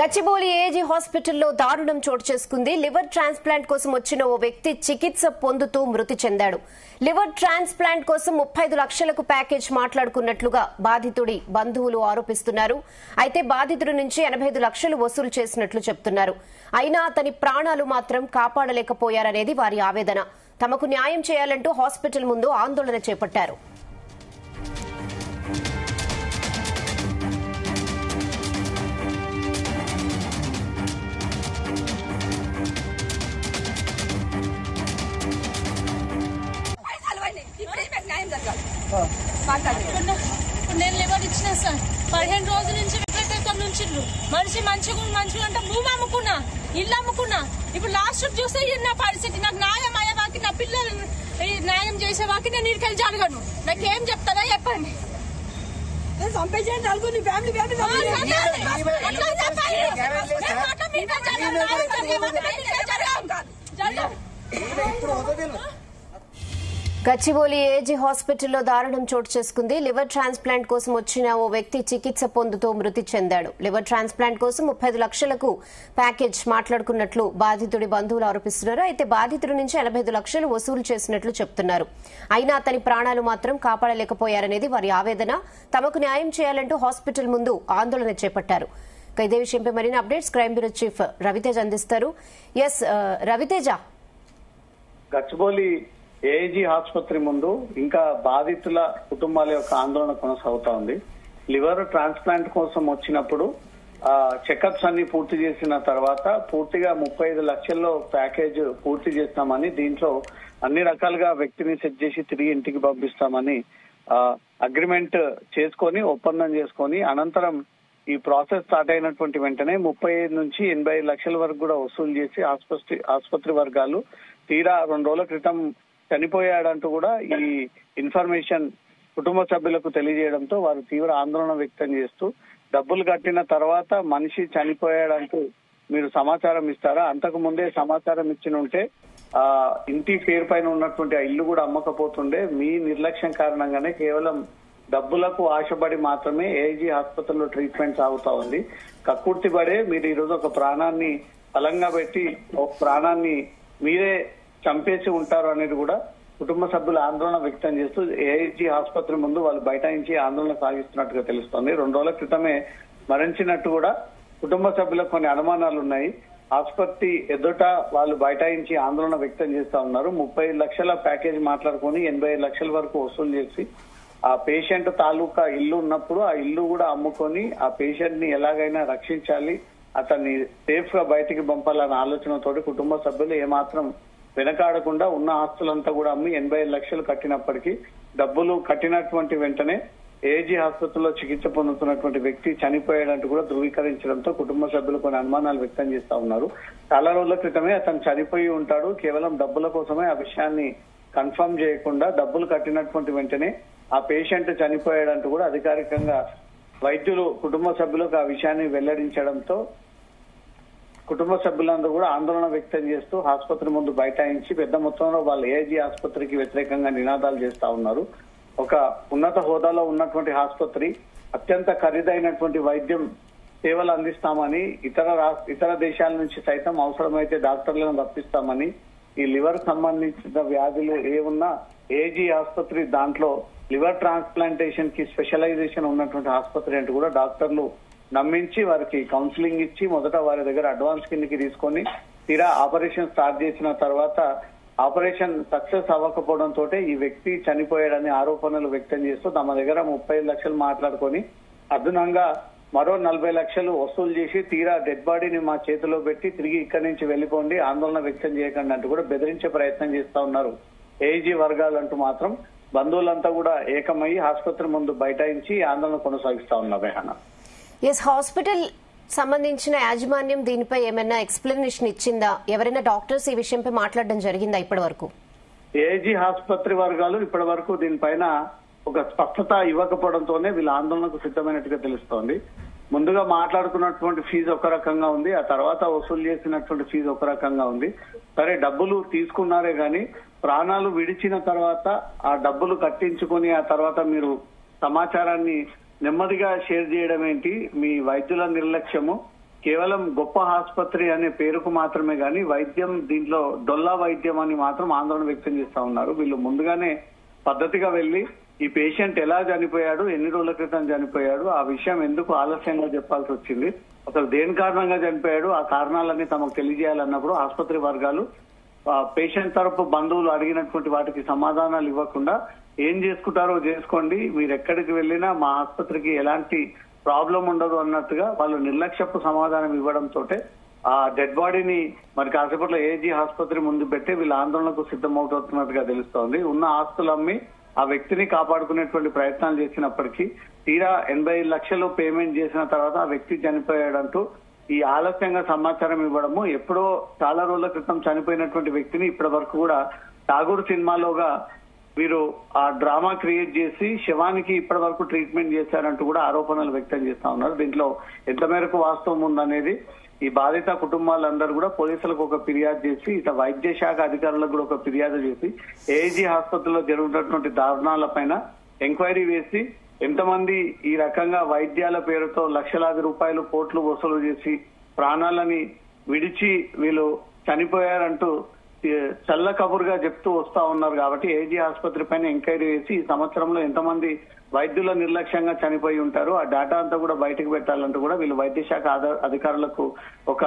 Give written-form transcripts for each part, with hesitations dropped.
Gachibowli AG హాస్పిటల్లో దారుణం చోటు చేసుకుంది. లివర్ ట్రాన్స్ప్లాంట్ కోసం వచ్చిన ఓ వ్యక్తి చికిత్స పొందుతూ మృతి చెందాడు. లివర్ ట్రాన్స్ప్లాంట్ కోసం 35 లక్షలకు ప్యాకేజ్ మాట్లాడుకున్నట్లుగా బాధితుడి బంధువులు ఆరోపిస్తున్నారు. అయితే బాధితుడి నుంచి 85 లక్షలు వసూలు చేసినట్లు చెప్తున్నారు. అయినా అతని ప్రాణాలు మాత్రం కాపాడలేకపోయారనేది వారి ఆవేదన. తమకు న్యాయం చేయాలంటూ హాస్పిటల్ ముందు ఆందోళన చేపట్టారు. నేను లివర్ ఇచ్చిన సార్ 15 రోజుల నుంచి విపరీతంగా నుంచిండ్రు. మనిషి మంచిగా అంటే భూమి అమ్ముకున్నా, ఇల్లు అమ్ముకున్నా. ఇప్పుడు లాస్ట్ చూస్తే నా పరిస్థితి. నాకు న్యాయం అయ్యేవాకి, నా పిల్లలు న్యాయం చేసేవాకి నేను ఇక్కడికి జరగను. నాకేం చెప్తారా చెప్పండి. గచ్చిబౌలి ఏజీ హాస్పిటల్లో దారుణం చోటు చేసుకుంది. లివర్ ట్రాన్స్ప్లాంట్ కోసం వచ్చిన ఓ వ్యక్తి చికిత్స పొందుతూ మృతి చెందాడు. లివర్ ట్రాన్స్ప్లాంట్ కోసం 35 లక్షలకు ప్యాకేజ్ మాట్లాడుకున్నట్లు బాధితుడి బంధువులు ఆరోపిస్తున్నారు. అయితే బాధితుడి నుంచి 85 లక్షలు వసూలు చేసినట్లు చెప్తున్నారు. అయినా అతని ప్రాణాలు మాత్రం కాపాడలేకపోయారనేది వారి ఆవేదన. తమకు న్యాయం చేయాలంటూ హాస్పిటల్ ముందు ఆందోళన చేపట్టారు. ఇదే విషయంపై మరిన్ని updates crime bureau chief Ravitej అందిస్తారు. రవితేజ, గచ్చిబౌలి ఏజీ ఆసుపత్రి ముందు ఇంకా బాధితుల కుటుంబాల యొక్క ఆందోళన కొనసాగుతా ఉంది. లివర్ ట్రాన్స్ప్లాంట్ కోసం వచ్చినప్పుడు చెకప్స్ అన్ని పూర్తి చేసిన తర్వాత పూర్తిగా 35 లక్షల్లో ప్యాకేజ్ పూర్తి చేస్తామని, దీంట్లో అన్ని రకాలుగా వ్యక్తిని సెట్ చేసి తిరిగి ఇంటికి పంపిస్తామని అగ్రిమెంట్ చేసుకొని ఒప్పందం చేసుకొని అనంతరం ఈ ప్రాసెస్ స్టార్ట్ అయినటువంటి వెంటనే 35 నుంచి 85 లక్షల వరకు కూడా వసూలు చేసి ఆసుపత్రి వర్గాలు తీరా 2 రోజుల క్రితం చనిపోయాడంటూ కూడా ఈ ఇన్ఫర్మేషన్ కుటుంబ సభ్యులకు తెలియజేయడంతో వారు తీవ్ర ఆందోళన వ్యక్తం చేస్తూ, డబ్బులు కట్టిన తర్వాత మనిషి చనిపోయాడంటూ మీరు సమాచారం ఇస్తారా? అంతకు ముందే సమాచారం ఇచ్చినుంటే ఇంటి పేరు పైన ఉన్నటువంటి ఆ ఇల్లు కూడా అమ్మకపోతుండే. మీ నిర్లక్ష్యం కారణంగానే కేవలం డబ్బులకు ఆశపడి మాత్రమే ఏజీ ఆసుపత్రిలో ట్రీట్మెంట్ సాగుతా ఉంది. కక్కుర్తి పడే మీరు ఈరోజు ఒక ప్రాణాన్ని బలంగా పెట్టి ఒక ప్రాణాన్ని మీరే చంపేసి ఉంటారు అనేది కూడా కుటుంబ సభ్యులు ఆందోళన వ్యక్తం చేస్తూ ఏఐజీ ఆసుపత్రి ముందు వాళ్ళు బైఠాయించి ఆందోళన సాగిస్తున్నట్టుగా తెలుస్తోంది. 2 రోజుల క్రితమే మరణించినట్టు కూడా కుటుంబ సభ్యులకు కొన్ని అనుమానాలు ఉన్నాయి. ఆసుపత్రి ఎదుట వాళ్ళు బైఠాయించి ఆందోళన వ్యక్తం చేస్తా ఉన్నారు. 35 లక్షల ప్యాకేజ్ మాట్లాడుకొని 85 లక్షల వరకు వసూలు చేసి ఆ పేషెంట్ తాలూకా ఇల్లు ఉన్నప్పుడు ఆ ఇల్లు కూడా అమ్ముకొని ఆ పేషెంట్ ని ఎలాగైనా రక్షించాలి, అతన్ని సేఫ్ గా బయటికి పంపాలన్న ఆలోచనతోటి కుటుంబ సభ్యులు ఏమాత్రం వెనకాడకుండా ఉన్న ఆస్తులంతా కూడా అమ్మి 85 లక్షలు కట్టినప్పటికీ డబ్బులు కట్టినటువంటి వెంటనే ఏజీ ఆసుపత్రిలో చికిత్స పొందుతున్నటువంటి వ్యక్తి చనిపోయాడంటూ కూడా ధృవీకరించడంతో కుటుంబ సభ్యులు కొన్ని అనుమానాలు వ్యక్తం చేస్తా ఉన్నారు. చాలా రోజుల క్రితమే అతను చనిపోయి ఉంటాడు. కేవలం డబ్బుల కోసమే ఆ విషయాన్ని కన్ఫర్మ్ చేయకుండా డబ్బులు కట్టినటువంటి వెంటనే ఆ పేషెంట్ చనిపోయాడంటూ కూడా అధికారికంగా వైద్యులు కుటుంబ సభ్యులకు ఆ విషయాన్ని వెల్లడించడంతో కుటుంబ సభ్యులందరూ కూడా ఆందోళన వ్యక్తం చేస్తూ ఆసుపత్రి ముందు బైఠాయించి పెద్ద మొత్తంలో వాళ్ళు ఏజీ ఆసుపత్రికి వ్యతిరేకంగా నినాదాలు చేస్తా ఉన్నారు. ఒక ఉన్నత హోదాలో ఉన్నటువంటి ఆసుపత్రి అత్యంత ఖరీదైనటువంటి వైద్యం సేవలు అందిస్తామని, ఇతర దేశాల నుంచి సైతం అవసరమైతే డాక్టర్లను రప్పిస్తామని, ఈ లివర్ సంబంధించిన వ్యాధులు ఏమున్నా ఏజీ ఆసుపత్రి దాంట్లో లివర్ ట్రాన్స్ప్లాంటేషన్ కి స్పెషలైజేషన్ ఉన్నటువంటి ఆసుపత్రి అంటూ కూడా డాక్టర్లు నమ్మించి వారికి కౌన్సిలింగ్ ఇచ్చి మొదట వారి దగ్గర అడ్వాన్స్ కిందకి తీసుకొని తీరా ఆపరేషన్ స్టార్ట్ చేసిన తర్వాత ఆపరేషన్ సక్సెస్ అవ్వకపోవడంతో ఈ వ్యక్తి చనిపోయాడని ఆరోపణలు వ్యక్తం చేస్తూ తమ దగ్గర 35 లక్షలు మాట్లాడుకొని అదనంగా మరో 40 లక్షలు వసూలు చేసి తీరా డెడ్ బాడీని మా చేతిలో పెట్టి తిరిగి ఇక్కడి నుంచి వెళ్లిపోండి, ఆందోళన వ్యక్తం చేయకండి అంటూ కూడా బెదిరించే ప్రయత్నం చేస్తా ఉన్నారు ఏజీ వర్గాలంటూ మాత్రం బంధువులంతా కూడా ఏకమయ్యి ఆసుపత్రి ముందు బైఠాయించి ఆందోళన కొనసాగిస్తా ఉన్నారు. బెహానా, హాస్పిటల్ సంబంధించిన యాజమాన్యం దీనిపై ఏమైనా ఎక్స్ప్లెనేషన్ ఇచ్చిందా? ఎవరైనా డాక్టర్స్ ఈ విషయంపై మాట్లాడడం జరిగిందా ఇప్పటి వరకు? ఏజీ ఆసుపత్రి వర్గాలు ఇప్పటి వరకు దీనిపైన ఒక స్పష్టత ఇవ్వకపోవడంతోనే వీళ్ళ ఆందోళనకు సిద్ధమైనట్టుగా తెలుస్తోంది. ముందుగా మాట్లాడుకున్నటువంటి ఫీజు ఒక రకంగా ఉంది, ఆ తర్వాత వసూలు చేసినటువంటి ఫీజు ఒక రకంగా ఉంది. సరే, డబ్బులు తీసుకున్నారే గాని ప్రాణాలు విడిచిన తర్వాత ఆ డబ్బులు కట్టించుకొని ఆ తర్వాత మీరు సమాచారాన్ని నెమ్మదిగా షేర్ చేయడం ఏంటి? మీ వైద్యుల నిర్లక్ష్యము, కేవలం గొప్ప ఆసుపత్రి అనే పేరుకు మాత్రమే గాని వైద్యం దీంట్లో డొల్లా వైద్యం అని మాత్రం ఆందోళన వ్యక్తం చేస్తా ఉన్నారు. వీళ్ళు ముందుగానే పద్ధతిగా వెళ్లి ఈ పేషెంట్ ఎలా చనిపోయాడు, ఎన్ని రోజుల క్రితం చనిపోయాడు, ఆ విషయం ఎందుకు ఆలస్యంగా చెప్పాల్సి వచ్చింది, అసలు దేని కారణంగా చనిపోయాడు, ఆ కారణాలన్నీ తమకు తెలియజేయాలన్నప్పుడు ఆసుపత్రి వర్గాలు పేషెంట్ తరపు బంధువులు అడిగినటువంటి వాటికి సమాధానాలు ఇవ్వకుండా ఏం చేసుకుంటారో చేసుకోండి, మీరు ఎక్కడికి వెళ్ళినా మా ఆసుపత్రికి ఎలాంటి ప్రాబ్లం ఉండదు అన్నట్టుగా వాళ్ళు నిర్లక్ష్యపు సమాధానం ఇవ్వడంతో ఆ డెడ్ బాడీని మరి కాసేపట్లో ఏజీ ఆసుపత్రి ముందు పెట్టి వీళ్ళ ఆందోళనకు సిద్ధమవుతున్నట్టుగా తెలుస్తోంది. ఉన్న ఆస్తులు అమ్మి ఆ వ్యక్తిని కాపాడుకునేటువంటి ప్రయత్నాలు చేసినప్పటికీ తీరా 80 లక్షలు పేమెంట్ చేసిన తర్వాత ఆ వ్యక్తి చనిపోయాడంటూ ఈ ఆలస్యంగా సమాచారం ఇవ్వడము, ఎప్పుడో చాలా రోజుల క్రితం చనిపోయినటువంటి వ్యక్తిని ఇప్పటి వరకు కూడా ఠాగూర్ సినిమాలోగా వీరు ఆ డ్రామా క్రియేట్ చేసి శవానికి ఇప్పటి వరకు ట్రీట్మెంట్ చేశారంటూ కూడా ఆరోపణలు వ్యక్తం చేస్తా ఉన్నారు. దీంట్లో ఎంత మేరకు వాస్తవం ఉందనేది ఈ బాధిత కుటుంబాలందరూ కూడా పోలీసులకు ఒక ఫిర్యాదు చేసి ఇక వైద్య శాఖ అధికారులకు కూడా ఒక ఫిర్యాదు చేసి ఏజీ ఆసుపత్రిలో జరుగుతున్నటువంటి దారుణాలపైన ఎంక్వైరీ వేసి ఎంతమంది ఈ రకంగా వైద్యాల పేరుతో లక్షలాది రూపాయలు కోట్లు వసూలు చేసి ప్రాణాలని విడిచి వీళ్ళు చనిపోయారంటూ చల్ల కబురుగా చెప్తూ వస్తా ఉన్నారు. కాబట్టి ఏజీ ఆసుపత్రి పైన ఎంక్వైరీ వేసి ఈ సంవత్సరంలో ఎంతమంది వైద్యుల నిర్లక్ష్యంగా చనిపోయి ఉంటారు ఆ డేటా అంతా కూడా బయటకు పెట్టాలంటూ కూడా వీళ్ళు వైద్య శాఖ అధికారులకు ఒక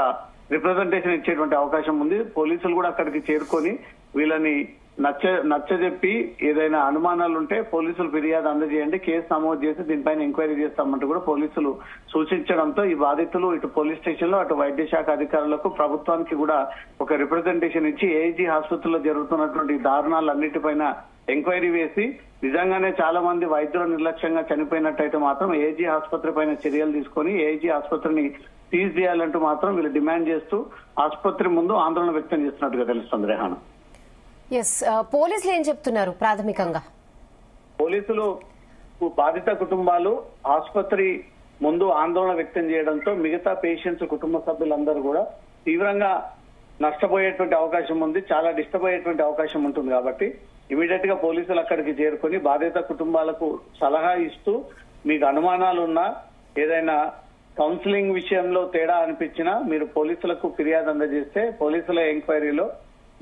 రిప్రజెంటేషన్ ఇచ్చేటువంటి అవకాశం ఉంది. పోలీసులు కూడా అక్కడికి చేరుకొని వీళ్ళని నచ్చజెప్పి ఏదైనా అనుమానాలు ఉంటే పోలీసులు ఫిర్యాదు అందజేయండి, కేసు నమోదు చేసి దీనిపైన ఎంక్వైరీ చేస్తామంటూ కూడా పోలీసులు సూచించడంతో ఈ బాధితులు ఇటు పోలీస్ స్టేషన్ లో అటు వైద్య శాఖ అధికారులకు ప్రభుత్వానికి కూడా ఒక రిప్రజెంటేషన్ ఇచ్చి ఏజీ ఆసుపత్రిలో జరుగుతున్నటువంటి దారుణాలన్నిటిపైన ఎంక్వైరీ వేసి నిజంగానే చాలా మంది వైద్యుల నిర్లక్ష్యంగా చనిపోయినట్టయితే మాత్రం ఏజీ ఆసుపత్రి పైన చర్యలు తీసుకొని ఏజీ ఆసుపత్రిని సీజ్ చేయాలంటూ మాత్రం వీళ్ళు డిమాండ్ చేస్తూ ఆసుపత్రి ముందు ఆందోళన వ్యక్తం చేస్తున్నట్టుగా తెలుస్తుంది. రెహానా, పోలీసులు ఏం చెప్తున్నారు? ప్రాథమికంగా పోలీసులు బాధిత కుటుంబాలు ఆసుపత్రి ముందు ఆందోళన వ్యక్తం చేయడంతో మిగతా పేషెంట్స్ కుటుంబ సభ్యులందరూ కూడా తీవ్రంగా నష్టపోయేటువంటి అవకాశం ఉంది, చాలా డిస్టర్బ్ అయ్యేటువంటి అవకాశం ఉంటుంది. కాబట్టి ఇమీడియట్ గా పోలీసులు అక్కడికి చేరుకొని బాధిత కుటుంబాలకు సలహా ఇస్తూ మీకు అనుమానాలు ఉన్నా ఏదైనా కౌన్సిలింగ్ విషయంలో తేడా అనిపించినా మీరు పోలీసులకు ఫిర్యాదు అందజేస్తే పోలీసుల ఎంక్వైరీలో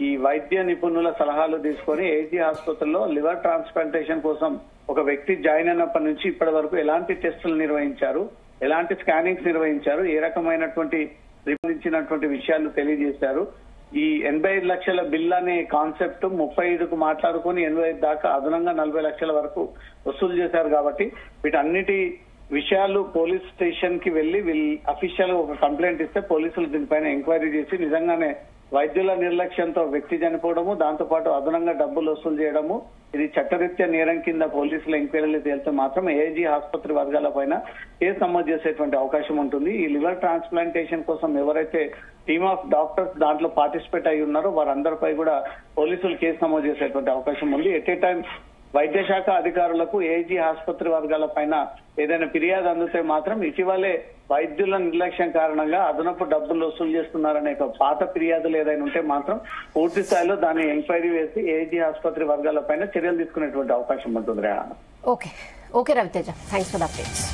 ఈ వైద్య నిపుణుల సలహాలు తీసుకొని ఏజీ ఆసుపత్రిలో లివర్ ట్రాన్స్ప్లాంటేషన్ కోసం ఒక వ్యక్తి జాయిన్ అయినప్పటి నుంచి ఇప్పటి వరకు ఎలాంటి టెస్టులు నిర్వహించారు, ఎలాంటి స్కానింగ్స్ నిర్వహించారు, ఏ రకమైనటువంటి సంబంధించినటువంటి విషయాలు తెలియజేశారు. ఈ 85 లక్షల బిల్ అనే కాన్సెప్ట్ 35కు మాట్లాడుకుని 85 దాకా అదనంగా 40 లక్షల వరకు వసూలు చేశారు. కాబట్టి వీటన్నిటి విషయాలు పోలీస్ స్టేషన్ కి వెళ్లి వీళ్ళు అఫీషియల్ ఒక కంప్లైంట్ ఇస్తే పోలీసులు దీనిపైన ఎంక్వైరీ చేసి నిజంగానే వైద్యుల నిర్లక్ష్యంతో వ్యక్తి చనిపోవడము, దాంతో పాటు అదనంగా డబ్బులు వసూలు చేయడము ఇది చట్టరీత్యా నేరం కింద పోలీసుల ఎంక్వైరీలు తేలితే మాత్రం ఏజీ ఆసుపత్రి వర్గాల పైన కేసు నమోదు చేసేటువంటి అవకాశం ఉంటుంది. ఈ లివర్ ట్రాన్స్ప్లాంటేషన్ కోసం ఎవరైతే టీమ్ ఆఫ్ డాక్టర్స్ దాంట్లో పార్టిసిపేట్ అయి ఉన్నారో వారందరిపై కూడా పోలీసులు కేసు నమోదు చేసేటువంటి అవకాశం ఉంది. ఎట్ ఏ టైం వైద్య శాఖ అధికారులకు ఏజీ ఆసుపత్రి వర్గాల పైన ఏదైనా ఫిర్యాదు అందితే మాత్రం ఇటీవలే వైద్యుల నిర్లక్ష్యం కారణంగా అదనపు డబ్బులు వసూలు చేస్తున్నారనే పాత ఫిర్యాదులు ఏదైనా ఉంటే మాత్రం పూర్తి స్థాయిలో దాన్ని ఎంక్వైరీ వేసి ఏజీ ఆసుపత్రి వర్గాల పైన చర్యలు తీసుకునేటువంటి అవకాశం ఉంటుంది. Okay Raviteja, thanks for the updates.